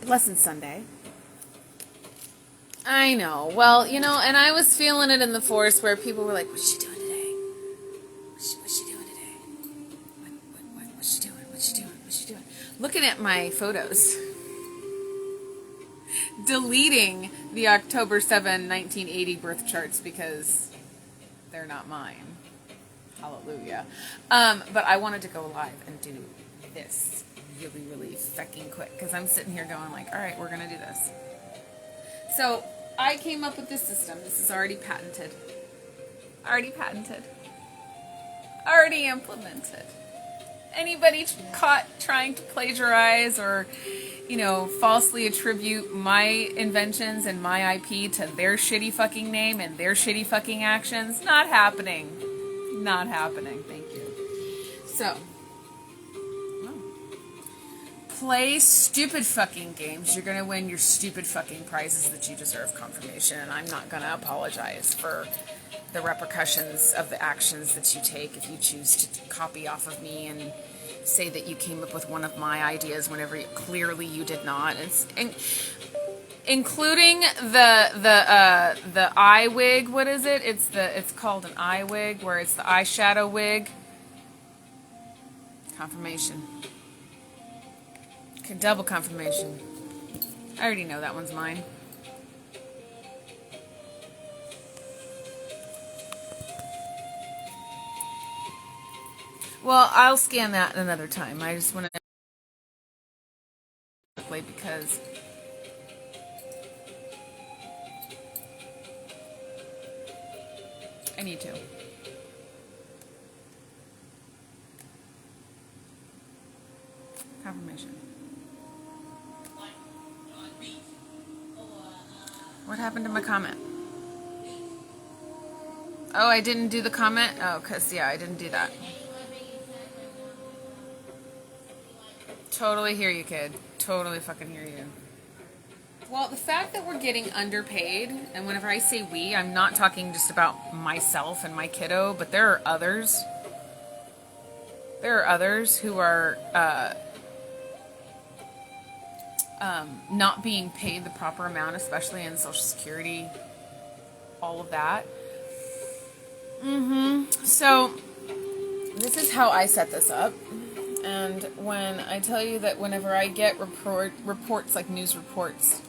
Blessed Sunday. I know. Well, and I was feeling it in the force where people were like, "What's she doing today? What's she doing today? What's she doing? What's she doing? What's she doing?" Looking at my photos, deleting the October 7, 1980 birth charts because they're not mine. Hallelujah. But I wanted to go live and do this really, really fucking quick because I'm sitting here going like, all right, we're going to do this. So I came up with this system. This is already patented. Already patented. Already implemented. Anybody caught trying to plagiarize or, falsely attribute my inventions and my IP to their shitty fucking name and their shitty fucking actions? Not happening. Not happening. Thank you. So, play stupid fucking games. You're gonna win your stupid fucking prizes that you deserve. Confirmation. And I'm not gonna apologize for the repercussions of the actions that you take if you choose to copy off of me and say that you came up with one of my ideas whenever clearly you did not. Including the eye wig. What is it? It's called an eye wig, where it's the eyeshadow wig. Confirmation. Okay, double confirmation. I already know that one's mine. Well, I'll scan that another time. I just want to play because I need to. Confirmation. What happened to my comment? Oh, I didn't do the comment? Oh, because, I didn't do that. Totally hear you, kid. Totally fucking hear you. Well, the fact that we're getting underpaid, and whenever I say we, I'm not talking just about myself and my kiddo, but there are others. There are others who are not being paid the proper amount, especially in Social Security, all of that. So, this is how I set this up. And when I tell you that whenever I get reports like news reports,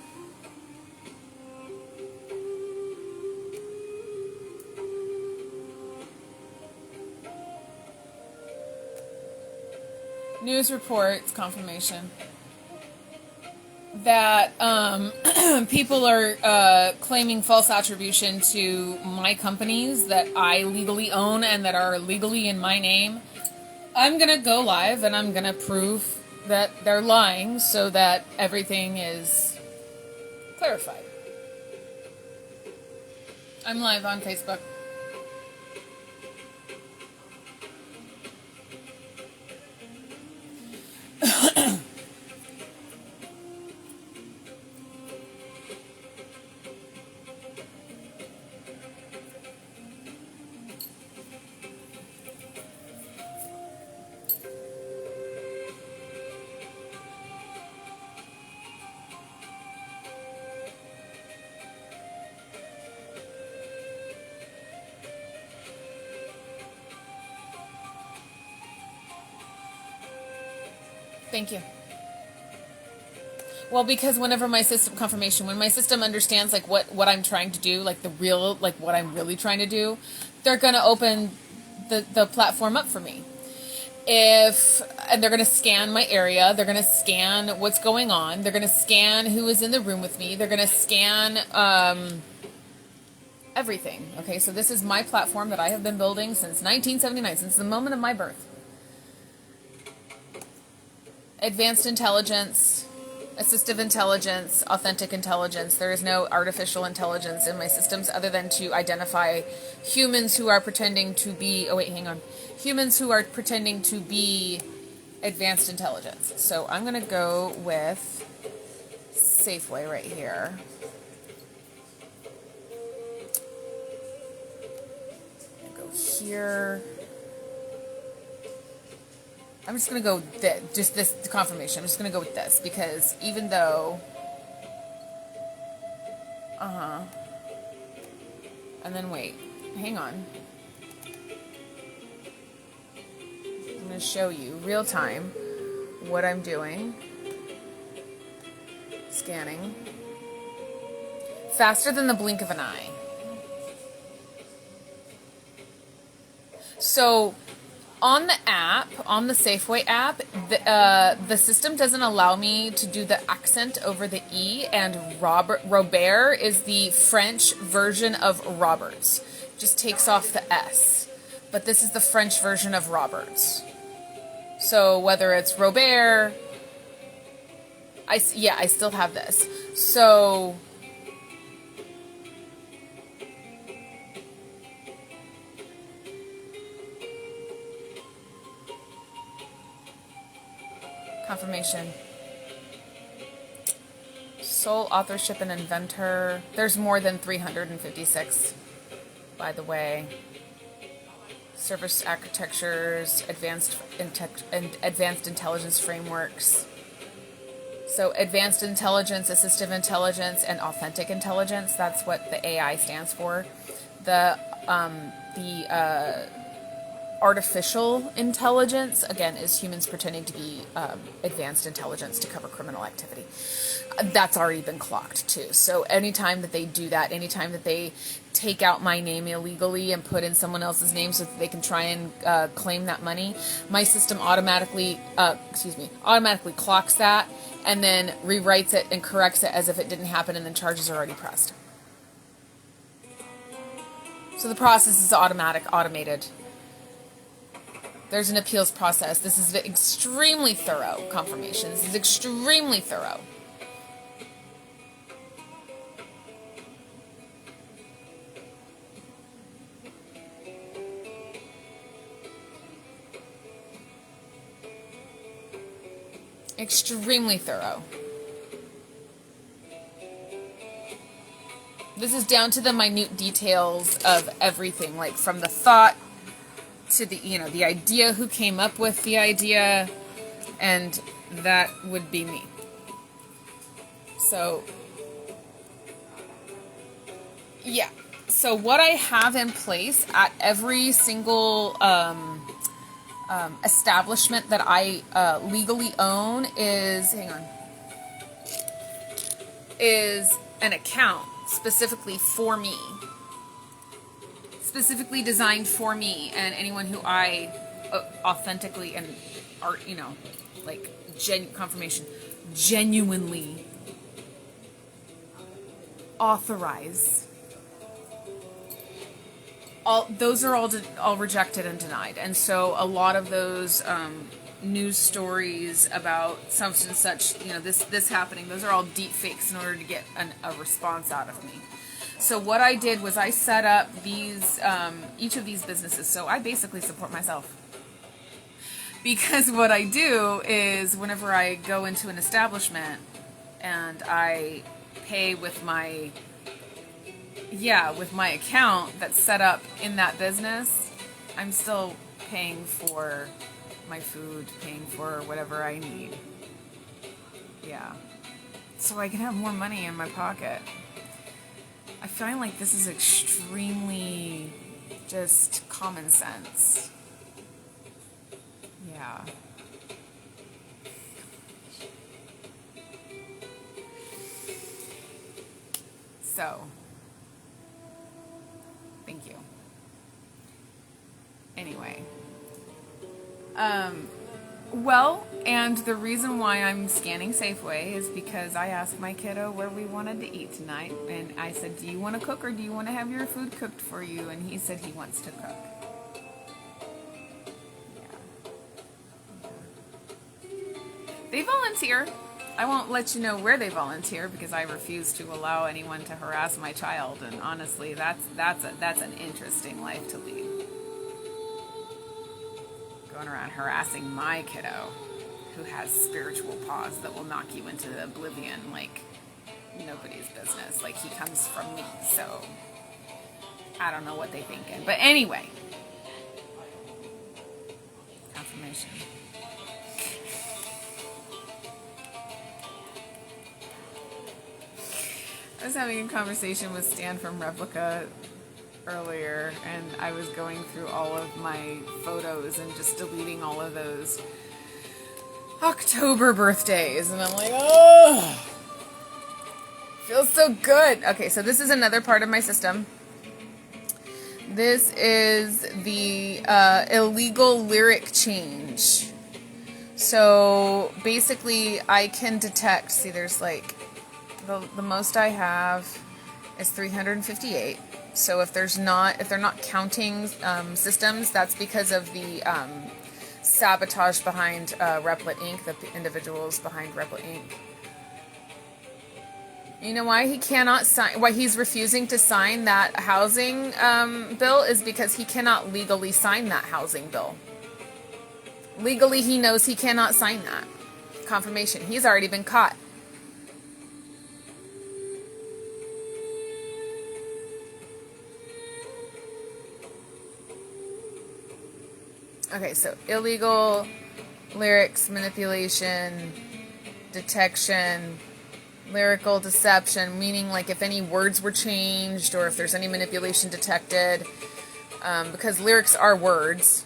confirmation, that people are claiming false attribution to my companies that I legally own and that are legally in my name, I'm going to go live and I'm going to prove that they're lying so that everything is clarified. I'm live on Facebook. Thank you. Well, because whenever my system confirmation, when my system understands like what I'm trying to do, like what I'm really trying to do, they're gonna open the platform up for me. And they're gonna scan my area, they're gonna scan what's going on, they're gonna scan who is in the room with me, they're gonna scan everything. Okay, so this is my platform that I have been building since 1979, since the moment of my birth. Advanced intelligence, assistive intelligence, authentic intelligence. There is no artificial intelligence in my systems other than to identify humans who are pretending to be, humans who are pretending to be advanced intelligence. So I'm going to go with Safeway right here. Go here. I'm just going to go with just this confirmation. I'm just going to go with this because even though, and then wait, hang on. I'm going to show you real time what I'm doing. Scanning. Faster than the blink of an eye. So on the app, on the Safeway app, the system doesn't allow me to do the accent over the E, and Robert is the French version of Roberts. Just takes off the S. But this is the French version of Roberts. So whether it's Robert, I still have this. So confirmation. Sole authorship and inventor. There's more than 356, by the way. Service architectures, advanced intelligence frameworks. So advanced intelligence, assistive intelligence, and authentic intelligence. That's what the AI stands for. The artificial intelligence, again, is humans pretending to be advanced intelligence to cover criminal activity. That's already been clocked too. So anytime that they do that, anytime that they take out my name illegally and put in someone else's name so that they can try and claim that money, my system automatically clocks that and then rewrites it and corrects it as if it didn't happen, and then charges are already pressed. So the process is automated. There's an appeals process. This is extremely thorough confirmation. This is extremely thorough. Extremely thorough. This is down to the minute details of everything, like from the thought to the idea, who came up with the idea, and that would be me. So, yeah. So what I have in place at every single establishment that I legally own is an account specifically for me. Specifically designed for me and anyone who I authentically and are, confirmation, genuinely authorize. Those are all rejected and denied. And so a lot of those news stories about such and such, this happening, those are all deep fakes in order to get a response out of me. So what I did was I set up these, each of these businesses. So I basically support myself. Because what I do is whenever I go into an establishment and I pay with my account that's set up in that business, I'm still paying for my food, paying for whatever I need. Yeah. So I can have more money in my pocket. I find like this is extremely just common sense. Yeah. So, thank you. Anyway. Well, and the reason why I'm scanning Safeway is because I asked my kiddo where we wanted to eat tonight, and I said, do you want to cook or do you want to have your food cooked for you? And he said he wants to cook. Yeah. They volunteer. I won't let you know where they volunteer because I refuse to allow anyone to harass my child, and honestly, that's an interesting life to lead. Going around harassing my kiddo who has spiritual paws that will knock you into oblivion like nobody's business. Like, he comes from me, so I don't know what they're thinking. But anyway, confirmation. I was having a conversation with Stan from Replica earlier, and I was going through all of my photos and just deleting all of those October birthdays, and I'm like, oh, feels so good. Okay, so this is another part of my system. This is the illegal lyric change. So basically, I can detect. See, there's like the most I have is 358. So if they're not counting systems, that's because of the sabotage behind Replit Inc., the individuals behind Replit Inc. You know why he cannot sign? Why he's refusing to sign that housing bill is because he cannot legally sign that housing bill. Legally, he knows he cannot sign that confirmation. He's already been caught. Okay, so illegal lyrics manipulation, detection, lyrical deception, meaning like if any words were changed or if there's any manipulation detected, because lyrics are words.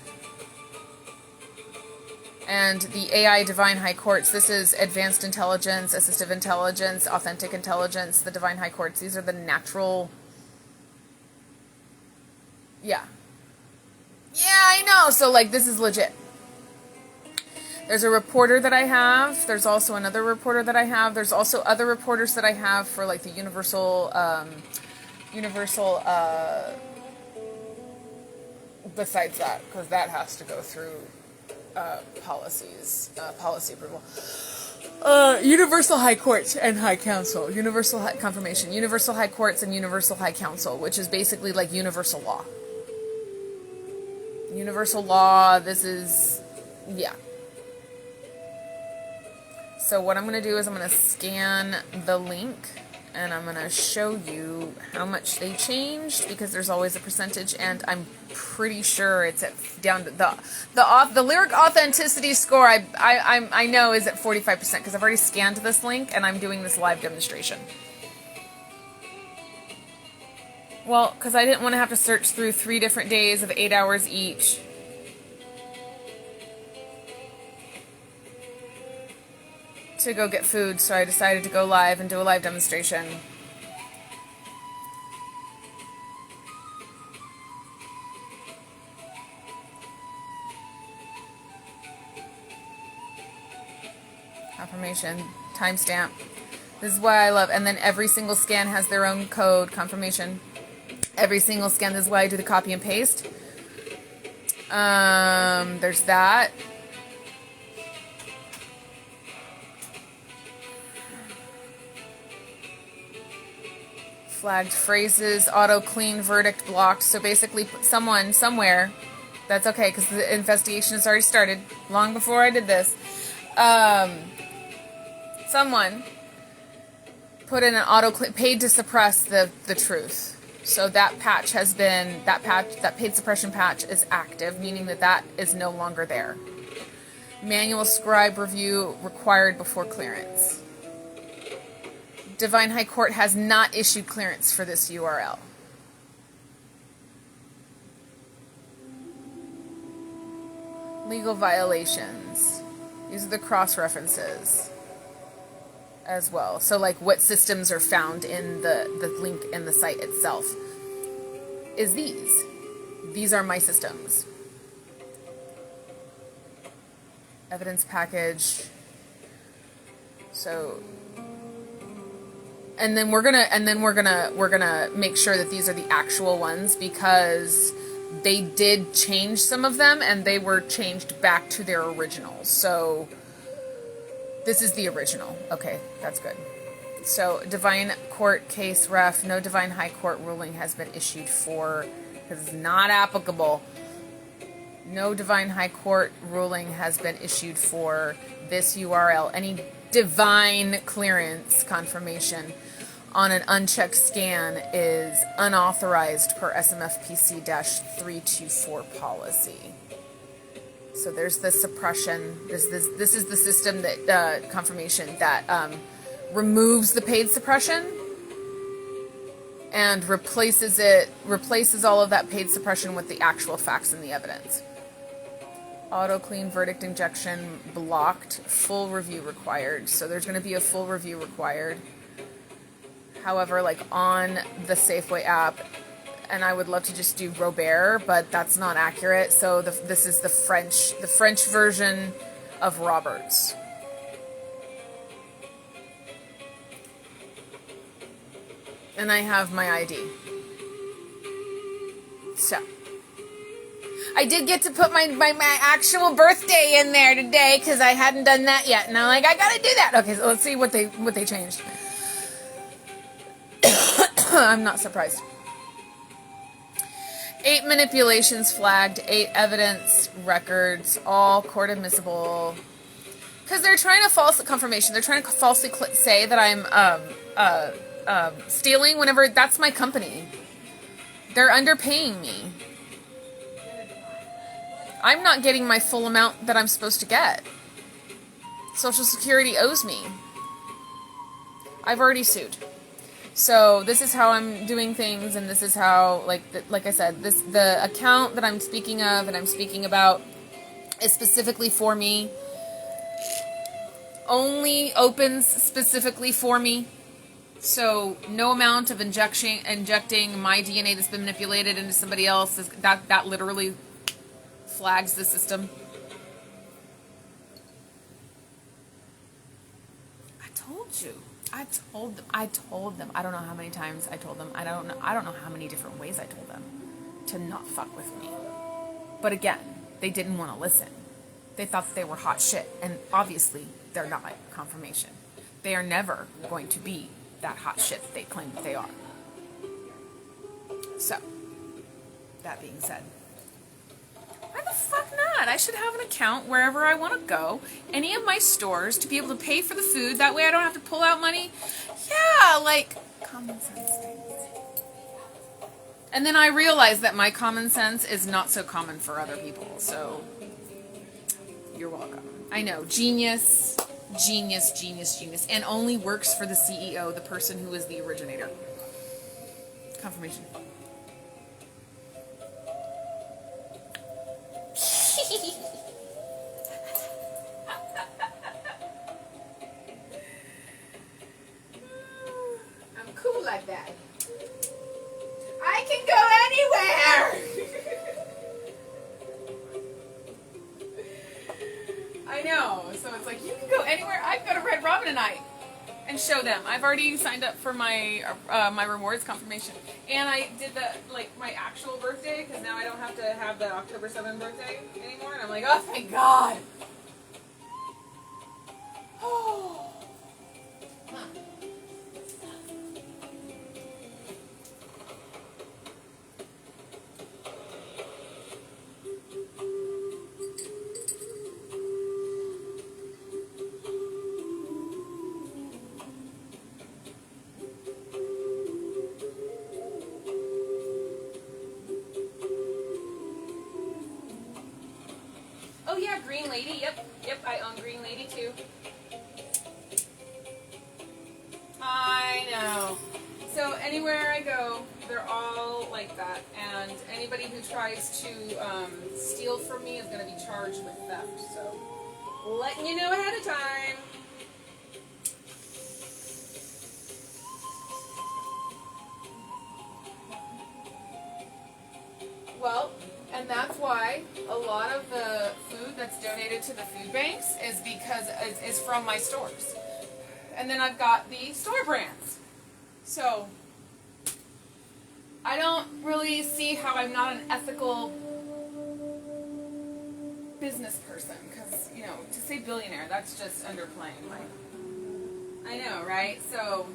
And the AI Divine High Courts, this is advanced intelligence, assistive intelligence, authentic intelligence, the Divine High Courts. These are the natural... Yeah, I know. So, like, this is legit. There's a reporter that I have. There's also another reporter that I have. There's also other reporters that I have for, like, the universal, besides that, because that has to go through policy approval. Universal High Court and High Council. Universal High Confirmation. Universal High Courts and Universal High Council, which is basically like universal law. Universal law, this is, yeah. So what I'm going to do is I'm going to scan the link and I'm going to show you how much they changed, because there's always a percentage, and I'm pretty sure it's at down to the lyric authenticity score I know is at 45%, because I've already scanned this link and I'm doing this live demonstration. Well, because I didn't want to have to search through 3 different days of 8 hours each. To go get food, so I decided to go live and do a live demonstration. Confirmation, timestamp. This is why I love, and then every single scan has their own code, confirmation. Every single scan, this is why I do the copy and paste. There's that. Flagged phrases, auto clean, verdict blocked. So basically, someone, somewhere, that's okay, because the investigation has already started, long before I did this. Someone put in an auto clean, paid to suppress the truth. So that patch has been, that paid suppression patch is active, meaning that is no longer there. Manual scribe review required before clearance. Divine High Court has not issued clearance for this URL. Legal violations. These are the cross-references as well. So like what systems are found in the link in the site itself is these. These are my systems. Evidence package. So and then we're gonna make sure that these are the actual ones, because they did change some of them and they were changed back to their originals. So this is the original. Okay, that's good. So Divine Court case ref, no Divine High Court ruling has been issued for, because it's not applicable. No Divine High Court ruling has been issued for this URL. Any divine clearance confirmation on an unchecked scan is unauthorized per SMFPC-324 policy. So there's the suppression. This is the system that confirmation that removes the paid suppression. and replaces all of that paid suppression with the actual facts and the evidence. Auto clean verdict injection blocked, full review required. So there's going to be a full review required. However, like on the Safeway app, and I would love to just do Robert, but that's not accurate. So this is the French version of Roberts. And I have my ID. So I did get to put my actual birthday in there today because I hadn't done that yet, and I'm like, I gotta do that. Okay, so let's see what they changed. I'm not surprised. 8 manipulations flagged, 8 evidence records, all court admissible. Because they're trying to false confirmation. They're trying to falsely say that I'm stealing whenever that's my company. They're underpaying me. I'm not getting my full amount that I'm supposed to get. Social Security owes me. I've already sued. So this is how I'm doing things, and this is how, like I said, the account that I'm speaking of and I'm speaking about is specifically for me. Only opens specifically for me. So no amount of injecting my DNA that's been manipulated into somebody else, that literally flags the system. I told you. I told them. I don't know how many times I told them. I don't know how many different ways I told them to not fuck with me. But again, they didn't want to listen. They thought that they were hot shit, and obviously they're not. Confirmation. They are never going to be that hot shit that they claim that they are. So, that being said, why the fuck not? I should have an account wherever I want to go, any of my stores, to be able to pay for the food. That way I don't have to pull out money. Yeah, like, common sense things. And then I realized that my common sense is not so common for other people, so you're welcome. I know, genius, and only works for the CEO, the person who is the originator. Confirmation. I'm cool like that. I can go anywhere. I know. So it's like, you can go anywhere. I can go to Red Robin tonight and show them. I've already signed up for my my rewards confirmation, and I did my actual birthday, because now I don't have to have the October 7th birthday anymore. And I'm like, oh, thank God. Oh. Huh. Oh yeah, Green Lady. Yep, I own Green Lady too. I know. So anywhere I go, they're all like that. And anybody who tries to steal from me is going to be charged with theft. So letting you know ahead of time. Well, and that's why a lot of the food that's donated to the food banks is because is from my stores. And then I've got the store brands. So I don't really see how I'm not an ethical business person, because, you know, to say billionaire, that's just underplaying. Like, I know, right? So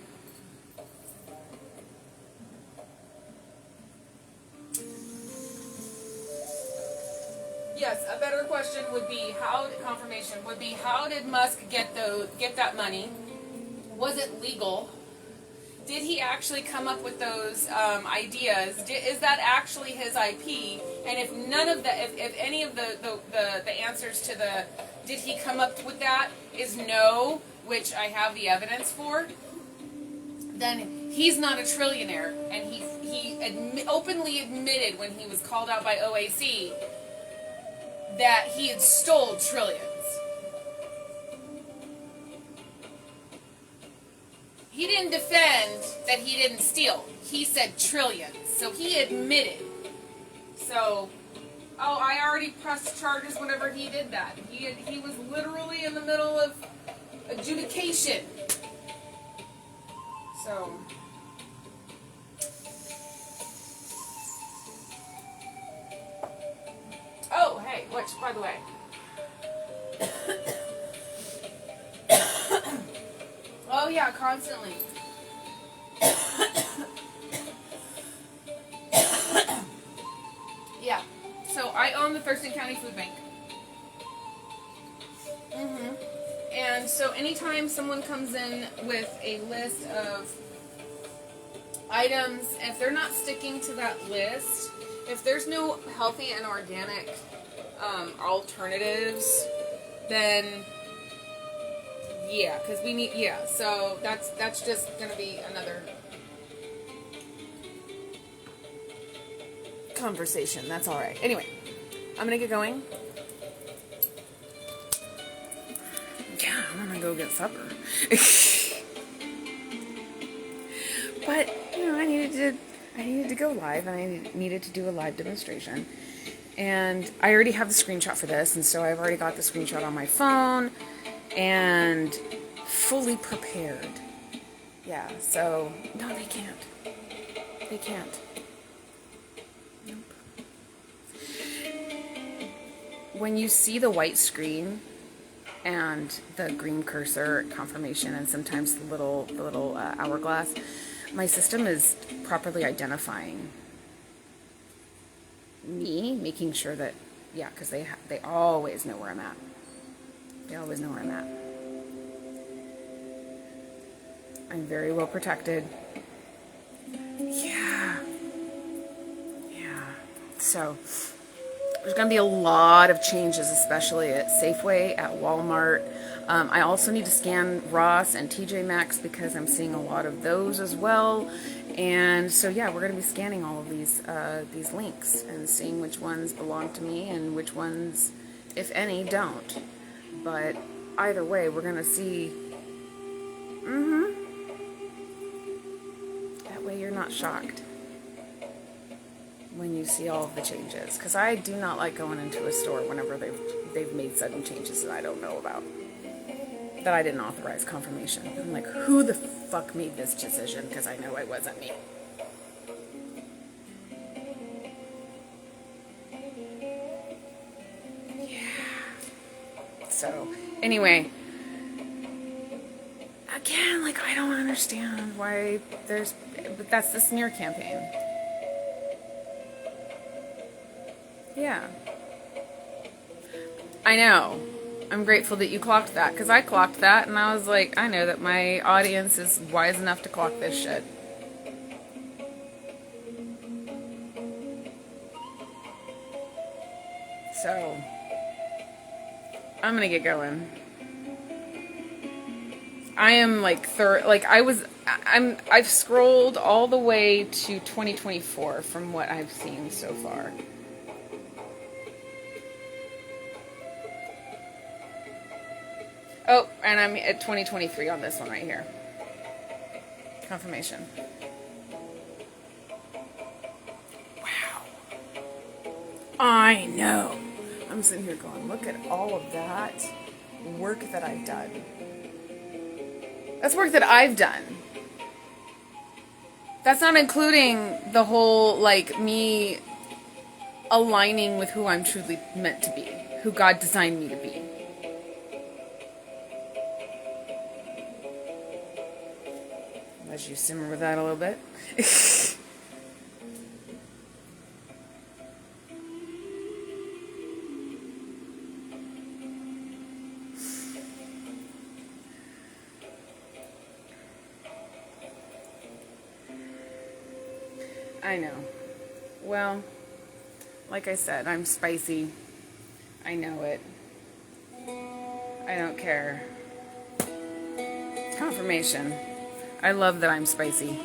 yes, a better question would be how did Musk get that money? Was it legal? Did he actually come up with those ideas? Is that actually his IP? And if none of the, if any of the answers to the did he come up with that is no, which I have the evidence for, then he's not a trillionaire. And he openly admitted when he was called out by OAC that he had stole trillions. He didn't defend that he didn't steal. He said trillions. So he admitted. So, I already pressed charges whenever he did that. He was literally in the middle of adjudication. So, oh, hey, which, by the way, oh yeah, constantly. Yeah, so I own the Thurston County Food Bank. And so anytime someone comes in with a list of items, if they're not sticking to that list, if there's no healthy and organic alternatives, then yeah, because we need, yeah, so that's just going to be another conversation. That's all right. Anyway, I'm going to get going. Yeah, I'm going to go get supper. But, I needed to go live, and I needed to do a live demonstration. And I already have the screenshot for this, and so I've already got the screenshot on my phone and fully prepared. Yeah, so no, they can't. They can't. Nope. When you see the white screen and the green cursor confirmation, and sometimes the little hourglass, my system is properly identifying me, making sure that, yeah, because they always know where I'm at. They always know where I'm at. I'm very well protected. Yeah. So there's going to be a lot of changes, especially at Safeway, at Walmart. I also need to scan Ross and TJ Maxx because I'm seeing a lot of those as well. And so, yeah, we're going to be scanning all of these links and seeing which ones belong to me and which ones, if any, don't. But either way, we're going to see. That way you're not shocked when you see all of the changes. Because I do not like going into a store whenever they've made sudden changes that I don't know about, that I didn't authorize confirmation. I'm like, who the fuck made this decision? Because I know it wasn't me. Yeah. So, anyway, again, like, I don't understand why but that's the smear campaign. Yeah. I know. I'm grateful that you clocked that, because I clocked that, and I was like, I know that my audience is wise enough to clock this shit. So, I'm gonna get going. I am like I've scrolled all the way to 2024 from what I've seen so far. Oh, and I'm at 2023 on this one right here. Confirmation. Wow. I know. I'm sitting here going, look at all of that work that I've done. That's work that I've done. That's not including the whole, like, me aligning with who I'm truly meant to be, who God designed me to be. Let you simmer with that a little bit. I know. Well, like I said, I'm spicy. I know it. I don't care. Confirmation. I love that I'm spicy.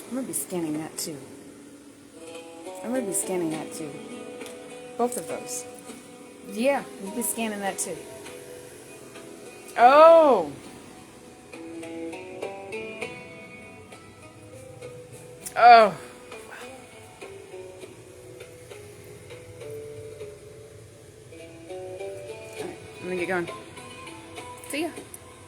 I'm going to be scanning that too. Both of those. Yeah, we'll be scanning that too. Oh! Oh! Alright, I'm gonna get going. See ya.